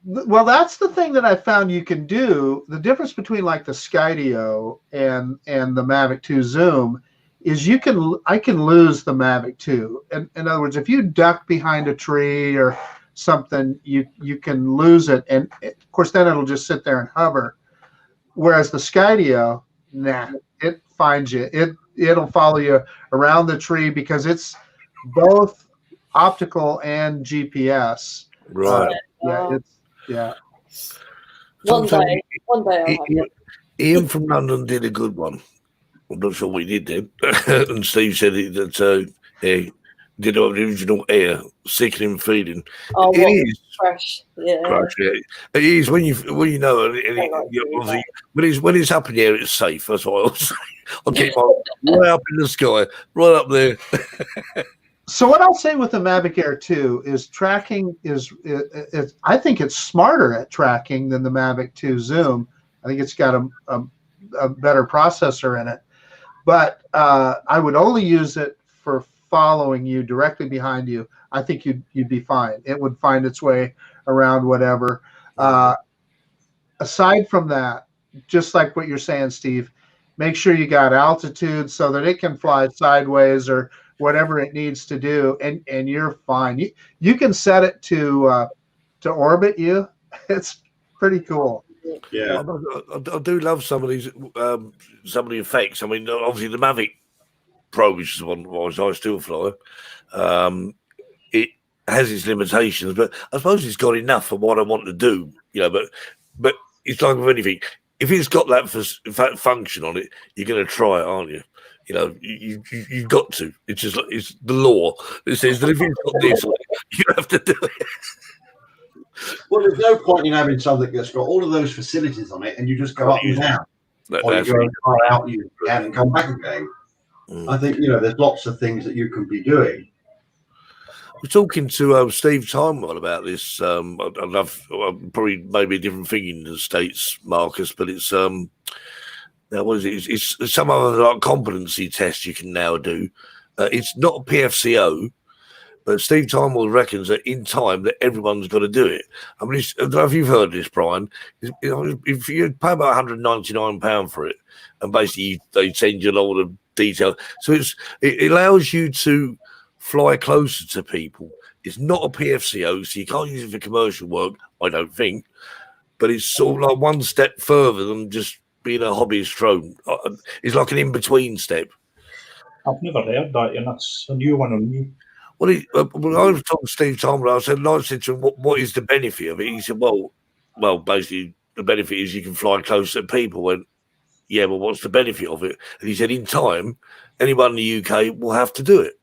Well, that's the thing that I found you can do. The difference between like the Skydio and the Mavic 2 Zoom is I can lose the Mavic 2. In other words, if you duck behind a tree or something, you can lose it, and of course then it'll just sit there and hover. Whereas the Skydio, it finds you. It'll follow you around the tree, because it's both optical and GPS. Right. Yeah. One Sometimes day I'll have one. Ian from London did a good one. I'm not sure what he did then. And Steve said that he did the original Air, Sickening Feeling. Oh, It what is fresh. Yeah. crash, yeah. It is when you know it, obviously, when it's up in the air, it's safe. That's what I'll say. I'll keep my way up in the sky, right up there. So what I'll say with the Mavic Air 2 is tracking I think it's smarter at tracking than the Mavic 2 Zoom. I think it's got a better processor in it. But I would only use it for following you directly behind you. I think you'd be fine. It would find its way around whatever. Aside from that, just like what you're saying, Steve, make sure you got altitude so that it can fly sideways or whatever it needs to do, and you're fine. You can set it to orbit you. It's pretty cool. Yeah, I do love some of these some of the effects. I mean, obviously the Mavic Pro, which is the one I still fly, it has its limitations, but I suppose it's got enough for what I want to do. But it's like with anything. If it's got that function on it, you're going to try it, aren't you? You've got to. It's just it's the law. It says that if it's got this, you have to do it. Well, there's no point in having something that's got all of those facilities on it, and you just go up and down, or you go far out, you can and come back again. I think there's lots of things that you can be doing. We're talking to Steve Timewell about this. I'd love probably maybe a different thing in the States, Marcus, but it's what is it? It's some other like competency test you can now do. It's not a PFCO, but Steve Timewell reckons that in time that everyone's got to do it. I mean, I don't know if you've heard this, Brian. If you pay about £199 for it, and basically they send you a lot of detail, so it allows you to fly closer to people. It's not a PFCO, so you can't use it for commercial work, I don't think. But it's sort of like one step further than just being a hobbyist drone. It's like an in-between step. I've never heard that, and that's a new one on me. Well, when I was talking to Steve Timewell, I said to him, what is the benefit of it? He said, well, basically the benefit is you can fly closer to people. And yeah, well, what's the benefit of it? And he said, in time, anyone in the UK will have to do it.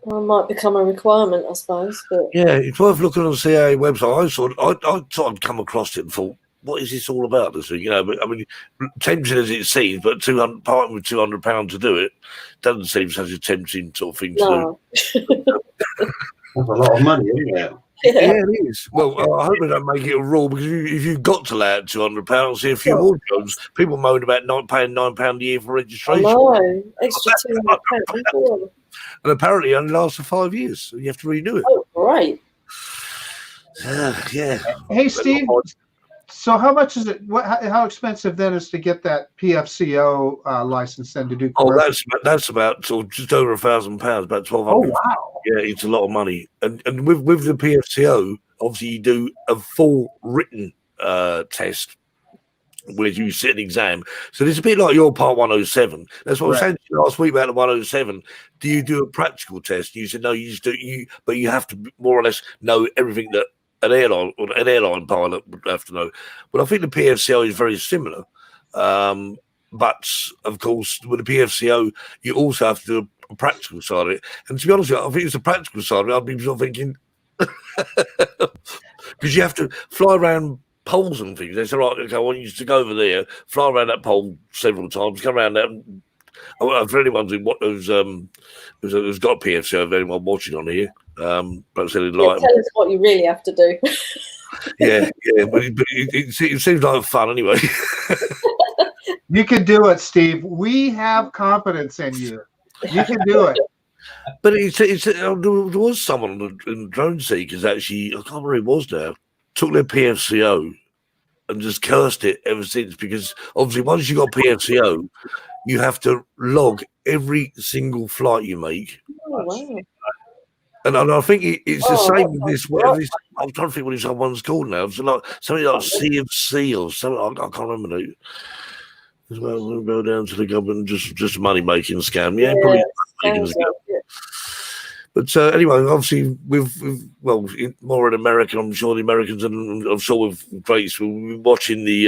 Well, it might become a requirement, I suppose. But yeah, it's worth looking on the CIA website. I sort of come across it and thought, what is this all about? This thing, but I mean, tempting as it seems, but parting with £200 to do it doesn't seem such a tempting sort of thing to do. That's a lot of money, isn't it? Yeah, it is. Well, I hope they don't make it a rule, because if you've got to lay out £200, see a few more drones. People moan about paying £9 a year for registration. No, extra £200. And apparently it only lasts for 5 years, so you have to renew it. Oh, right. Yeah. Hey, Steve. So how much is it? How expensive then is to get that PFCO license then to do? Oh, that's about just over £1,000, about 1,200. Oh, wow! Yeah, it's a lot of money. And with the PFCO, obviously you do a full written test where you sit an exam. So it's a bit like your Part 107. That's what I was saying to you last week about the 107. Do you do a practical test? You said no, you just do but you have to more or less know everything that an airline pilot would have to know. But I think the PFCO is very similar. But of course, with the PFCO, you also have to do a practical side of it. And to be honest with you, I think it's the practical side of it. I'd be sort of thinking, because you have to fly around poles and things. They said, right, okay, I want you to go over there, fly around that pole several times, come around that. For anyone who's got PFCO, if anyone watching on here, perhaps they'd like. Tell us what you really have to do. yeah, but it seems like fun anyway. You can do it, Steve. We have confidence in you. You can do it. But there was someone in Drone Seekers actually, I can't remember who it was now, took their PFCO and just cursed it ever since, because obviously once you got PFCO, you have to log every single flight you make. Oh, wow. And I think it's the same with this. I'm trying to think what this one's called now. It's like something like CFC or something. I can't remember it. We'll go down to the government, just a money making scam. Yeah, probably making scam. But anyway, obviously, more in America, I'm sure the Americans, and I'm sure with Grace, we've been watching the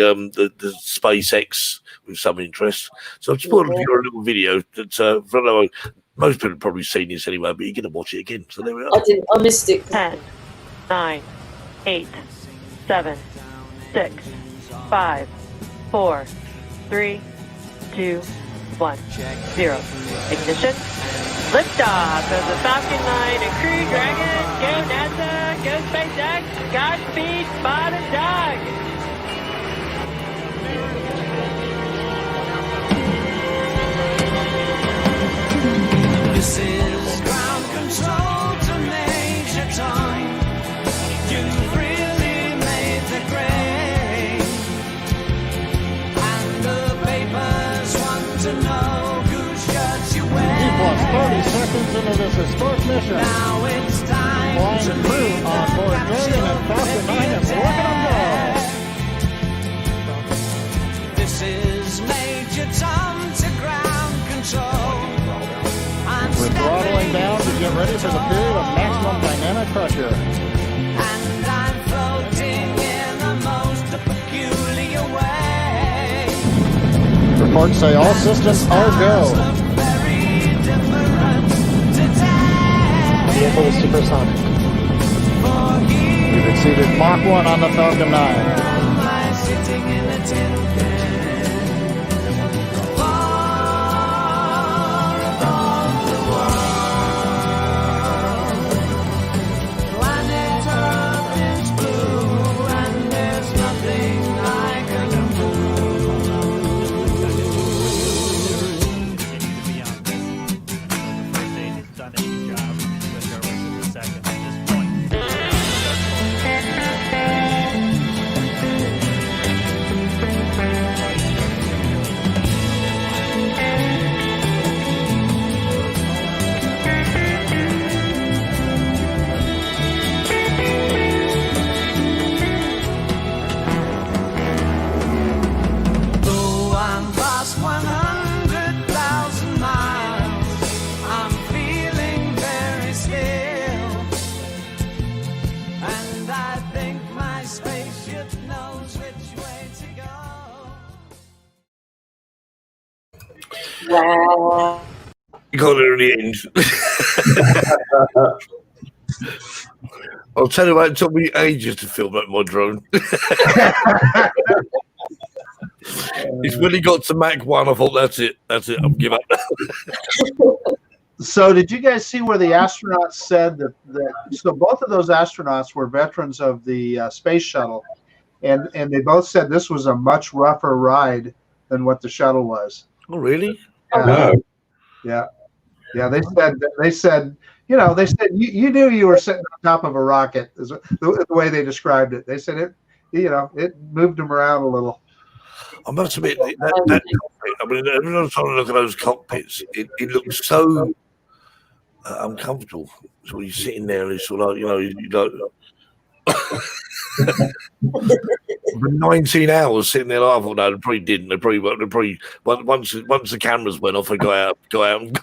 SpaceX with some interest. So I've just put together a little video that most people have probably seen this anyway, but you're going to watch it again. So there we are. I missed it. 10, 9, 8, 7, 6, 5, 4, 3, 2, 1, 0. Ignition. Liftoff of the Falcon 9 and Crew Dragon. Go NASA. Go SpaceX. Godspeed, Spot and Dog. This is ground control to Major Tom. You've really made the grade. And the papers want to know whose shirts you wear. Plus 30 seconds into this historic mission. Now it's time Flying to crew leave the on board Dragon and Falcon 9 and looking them go. This is Major Tom to ground control. We're throttling down to get ready for the period of maximum dynamic pressure. And I'm floating in the most peculiar way. Reports say all systems are go. Very different today. Vehicle is supersonic. We've exceeded Mach 1 on the Falcon 9. Am I sitting in a tin can? Far above the world. Planet Earth is blue, and there's nothing I can Continue to be on this. The first aid has done its job with our with the second at this point. Though I'm past 100,000 miles, I'm feeling very still. And I think my spaceship knows which way to go. Wow. You got there in the end. I'll tell you what, it took me ages to film that my drone. It's when he got to Mach 1, I thought, that's it, I'll give up now. So did you guys see where the astronauts said that so both of those astronauts were veterans of the space shuttle, and they both said this was a much rougher ride than what the shuttle was. Oh, really? Yeah. They said you knew you were sitting on top of a rocket, is the way they described it. They said it moved them around a little. I must admit, that cockpit, I mean, every time I look at those cockpits, it looks so uncomfortable. So you're sitting there and it's sort of like, you don't. For 19 hours sitting there, I thought, no, they probably didn't. They probably once the cameras went off, they go out and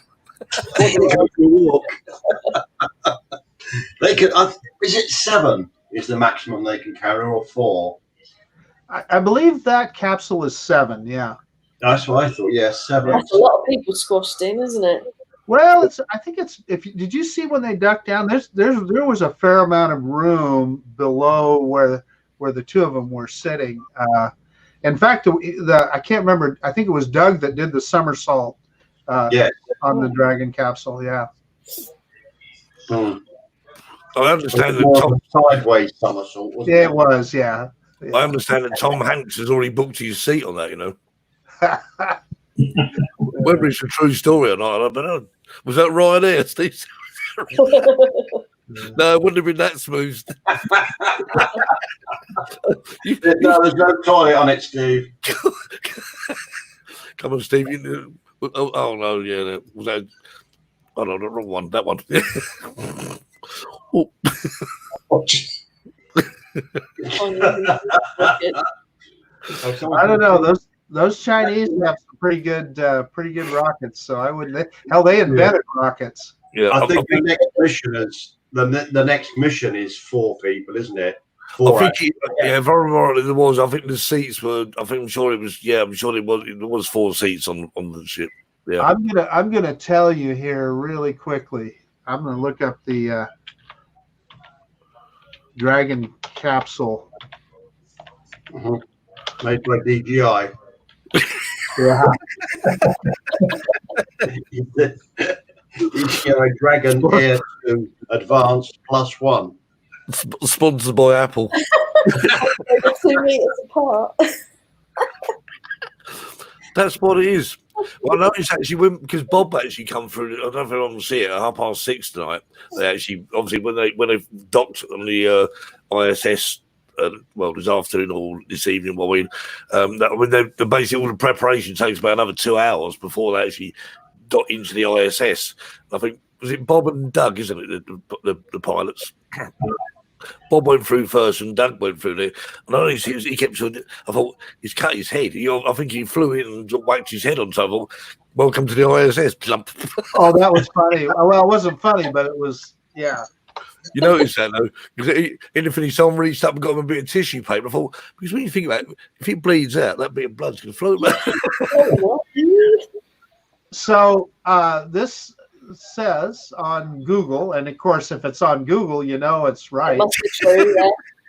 They could. Is it 7? Is the maximum they can carry, or 4? I believe that capsule is 7. Yeah. That's what I thought. Yeah, 7. That's a lot of people squashed in, isn't it? Well, I think it's. Did you see when they ducked down? There was a fair amount of room below where the two of them were sitting. In fact, I can't remember. I think it was Doug that did the somersault. On the Dragon capsule. Yeah. Hmm. I understand that Tom sideways somersault. Wasn't It was. Yeah. I understand that Tom Hanks has already booked his seat on that. Whether it's a true story or not, I don't know. Was that Ryanair, Steve? No, it wouldn't have been that smooth. No, there's no toilet on it, Steve. Come on, Steve. Oh no, yeah, was that? Oh no, the wrong one. That one. Oh. I don't know. Those Chinese have some pretty good rockets. So I wouldn't. Hell, they invented rockets. Yeah, I think the next mission is the next mission is 4 people, isn't it? I 4. think, if I remember rightly, there was. I think the seats were. I'm sure it was. Yeah, I'm sure it was. There was 4 seats on the ship. Yeah. I'm gonna tell you here really quickly. I'm gonna look up the Dragon capsule. Made by DJI. Yeah. DJI Dragon Air 2 Advanced +1. Sponsored by Apple. 2 meters apart. That's what it is. Well, I know it's actually because Bob actually come through. I don't know if everyone will see it at 6:30 tonight. They actually, obviously, when they docked on the ISS, this afternoon or this evening, they basically all the preparation takes about another 2 hours before they actually got into the ISS. I think was it Bob and Doug, isn't it, the pilots? Bob went through first and Doug went through there. And I noticed he kept saying, I thought, he's cut his head. I think he flew in and whacked his head on something. Welcome to the ISS. Plump. Oh, that was funny. Well, it wasn't funny, but it was, yeah. You noticed that, though? Because anything, someone reached up and got him a bit of tissue paper. I thought, because when you think about it, if it bleeds out, that bit of blood's going to float back. So this says on Google, and of course, if it's on Google, you know it's right. It must be true,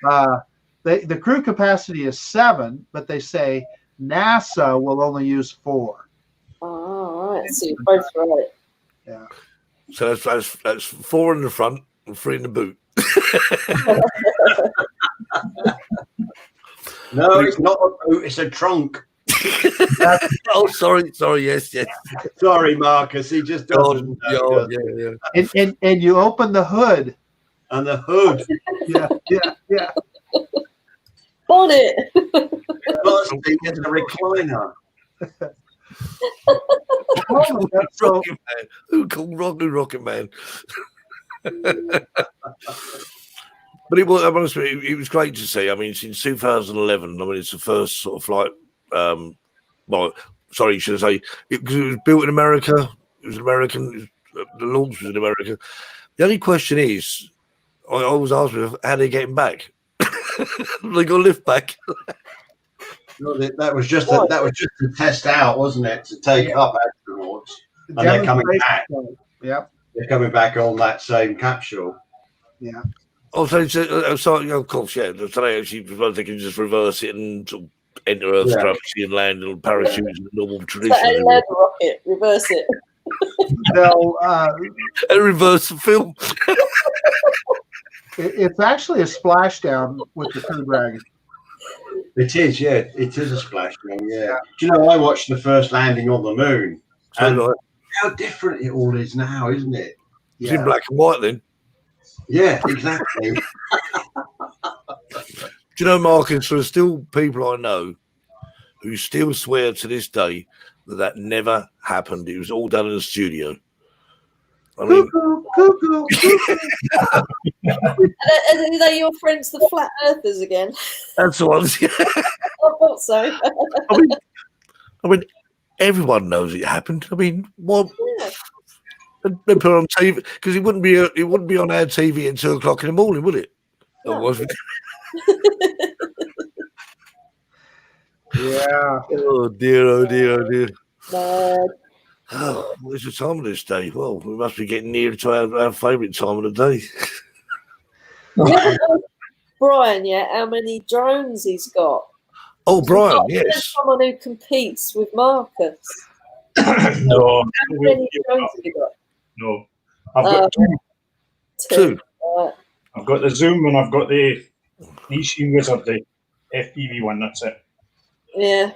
yeah. The crew capacity is 7, but they say NASA will only use 4. Oh, all right. So you're both right. Yeah. So that's 4 in the front and 3 in the boot. No, it's not a boot, it's a trunk. Oh, sorry, yes. Sorry, Marcus. He just doesn't. Yeah. And you open the hood. And the hood. Yeah. Bonnet. Must be in the recliner. Who called Rocket Man? But it was great to see. I mean, since 2011, I mean, it's the first sort of flight. Should I say it was built in America? It was American. The launch was in America. The only question is, I always ask me, how they get him back? They got a lift back. No, that was just to test out, wasn't it? To take up astronauts, and they're coming back. Yep. They're coming back on that same capsule. Yeah. Oh, so of course, yeah. So they actually, they can just reverse it and sort of enter Earth's gravity and land on parachutes in the normal tradition. And land the rocket, reverse it. No, and reverse the film. It's actually a splashdown with the Crew Dragon. It is, yeah. It is a splashdown, yeah. Do you know, I watched the first landing on the moon, and how different it all is now, isn't it? It's in black and white then. Yeah, exactly. Do you know, Marcus, there are still people I know who still swear to this day that never happened. It was all done in the studio. I mean, cuckoo. Are they your friends, the flat earthers, again? That's the ones. I thought so. I mean, everyone knows it happened. I mean, what? Yeah. They put it on TV because it wouldn't be on our TV at 2 o'clock in the morning, would it? No. Or was it? Yeah. Oh dear. No. Oh, what's the time of this day? Well, we must be getting near to our favourite time of the day. You haven't asked Brian yet how many drones he's got. Oh, Brian, yes. Someone who competes with Marcus. No. How many drones have you got? No. I've got two. I've got the Zoom and I've got the Nishin Wizard, the FPV one, that's it. Yeah.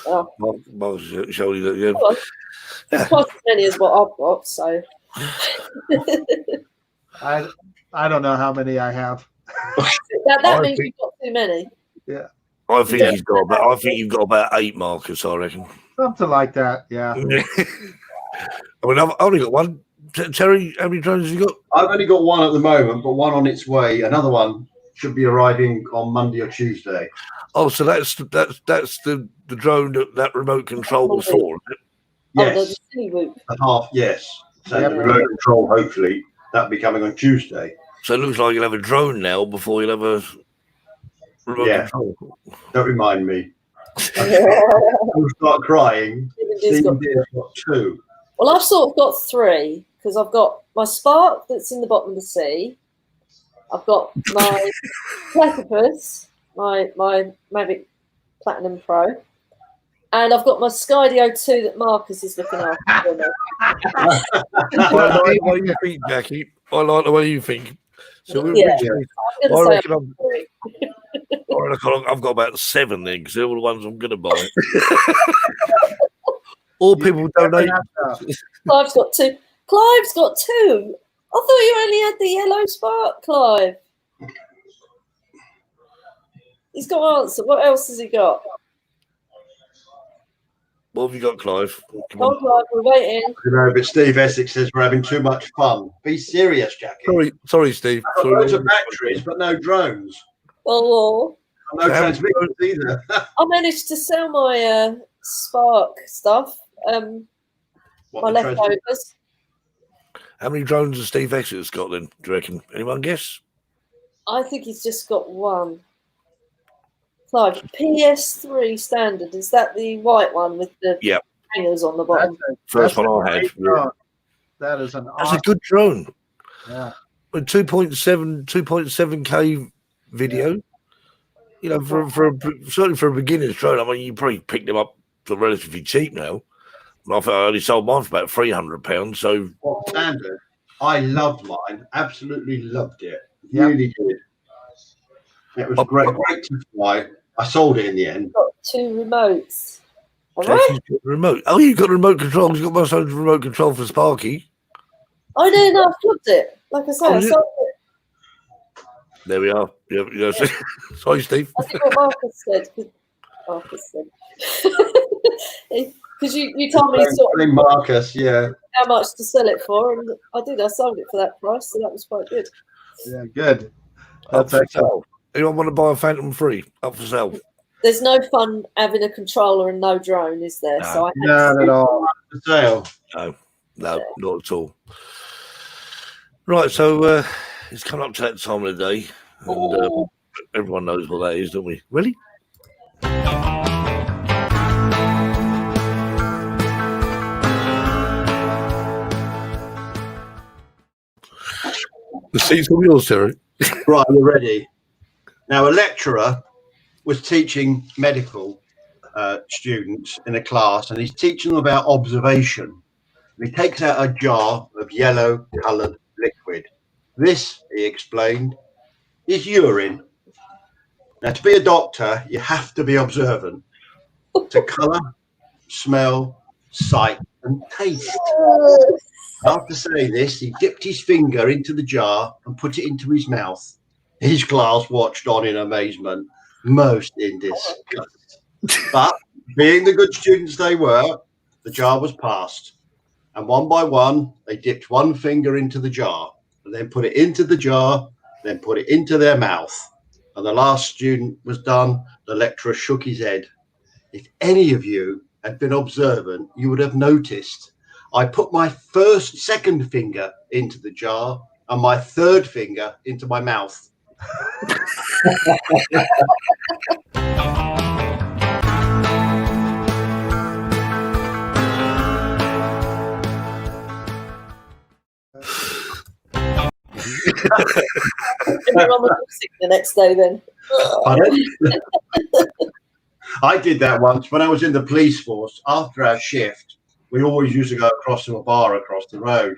Oh. Well, show you that, yeah. Well, twice as many as what I've got, so. I don't know how many I have. that means you've got too many. Yeah. I think he's got about. I think you've got about 8, Marcus. I reckon. Something like that. Yeah. I mean, I've only got one. Terry, how many drones have you got? I've only got one at the moment, but one on its way. Another one should be arriving on Monday or Tuesday. Oh, so that's the drone that remote control was for, is it? Yes. Oh, the silly whoop. The half, yes. So remote control, hopefully, that'll be coming on Tuesday. So it looks like you'll have a drone now before you'll have a remote control. Don't remind me. I'll start crying. Stephen Deer's got 2. Well, I've sort of got 3 because I've got my Spark that's in the bottom of the sea. I've got my Platypus, my Mavic Platinum Pro, and I've got my Skydio 2 that Marcus is looking after. I like the way you think, Jackie. I like the way you think. So I've got about 7 then, because they're all the ones I'm going to buy. All people donate. Clive's got 2. Clive's got 2. I thought you only had the yellow Spark, Clive. He's got an answer. What else has he got? What have you got, Clive? Clive, we're waiting. But Steve Essex says we're having too much fun. Be serious, Jackie. Sorry, Steve. I've got loads of batteries, but no drones. Oh, no transmitters either. I managed to sell my Spark stuff. My leftovers. How many drones has Steve Essex got then? Do you reckon? Anyone guess? I think he's just got 1. Clive, PS3 standard. Is that the white one with the hangers on the bottom? First one I had. Yeah. That is an That's a good drone. Yeah. With 2.7K video. You know, certainly for a beginner's drone, I mean, you probably picked them up for relatively cheap now. I only sold mine for about £300. So standard. I loved mine. Absolutely loved it. Really did. It was great to fly. I sold it in the end. Got 2 remotes. All right. Remote. Oh, you've got a remote control. You've got my son's remote control for Sparky. I don't know. I've flipped it. Like I said, I sold it. There we are. Yeah. Sorry, Steve. I think what Marcus said. Because you told me sort of Marcus, how much to sell it for, and I did. I sold it for that price, so that was quite good. Yeah, good. That's excellent. Anyone want to buy a Phantom 3? Up for sale. There's no fun having a controller and no drone, is there? No. So Not at all. For sale. No, not at all. Right, so it's coming up to that time of the day, and everyone knows what that is, don't we? Really? The seat's all yours, Terry. Right, we're ready. Now, a lecturer was teaching medical students in a class, and he's teaching them about observation. And he takes out a jar of yellow-coloured liquid. This, he explained, is urine. Now, to be a doctor, you have to be observant to colour, smell, sight, and taste. After saying this, he dipped his finger into the jar and put it into his mouth. His class watched on in amazement, most in disgust. But being the good students they were, the jar was passed. And one by one, they dipped one finger into the jar, and then put it into the jar, then put it into their mouth. And the last student was done. The lecturer shook his head. If any of you had been observant, you would have noticed I put my second finger into the jar and my third finger into my mouth. Everyone was sick the next day then. I did that once when I was in the police force. After our shift, we always used to go across to a bar across the road.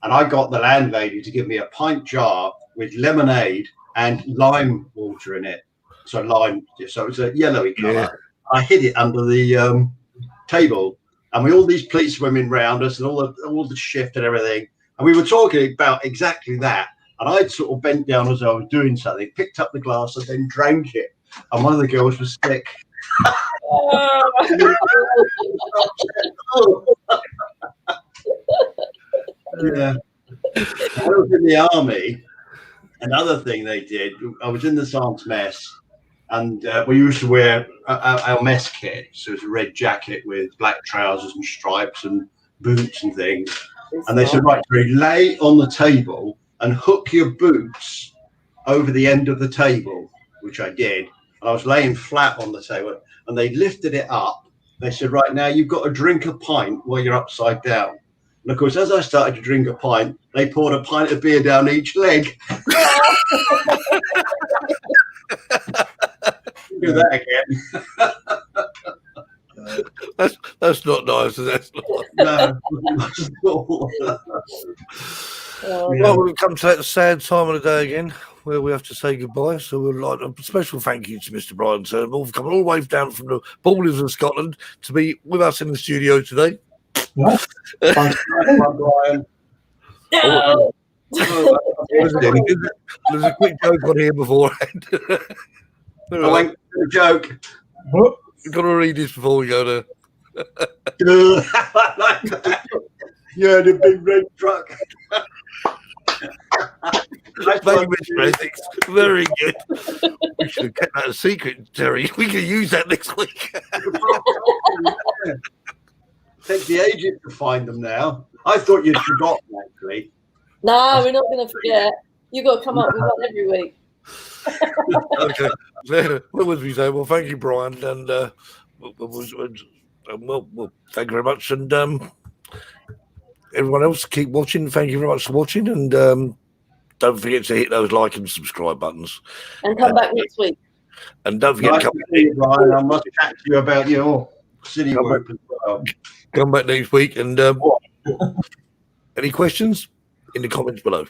And I got the landlady to give me a pint jar with lemonade and lime water in it. So it's a yellowy colour. Yeah. I hid it under the table. And we all these police women round us and all the shift and everything. And we were talking about exactly that. And I'd sort of bent down as I was doing something, picked up the glass and then drank it. And one of the girls was sick. Yeah. I was in the army. Another thing they did, I was in the sergeant's mess, and we used to wear our mess kit. So it was a red jacket with black trousers and stripes and boots and things. And they said, right, Terry, lay on the table and hook your boots over the end of the table, which I did. And I was laying flat on the table, and they lifted it up. They said, right, now you've got to drink a pint while you're upside down. And of course, as I started to drink a pint, they poured a pint of beer down each leg. Do that again. That's not nice. That's not. No. Well, we've come to that sad time of the day again where we have to say goodbye. So we'd like a special thank you to Mr. Brian Turnbull for coming all the way down from the borders of Scotland to be with us in the studio today. Yeah. Thanks, Brian. No. There's a quick joke on here beforehand. I went to a joke. We've got to read this before we go there. Yeah, the big red truck. Thank you, Mr. Essex. Very good. We should have kept that a secret, Terry. We can use that next week. Takes the ages to find them now. I thought you'd forgotten, actually. No, we're not going to forget. You've got to come up with one every week. Okay. So, what was we saying? Well, thank you, Brian. And well, thank you very much. And everyone else, keep watching. Thank you very much for watching. And don't forget to hit those like and subscribe buttons. And come back next week. And don't forget Nice to to see you, Brian. I must chat to you about your city Come work as well. come back next week. And any questions in the comments below.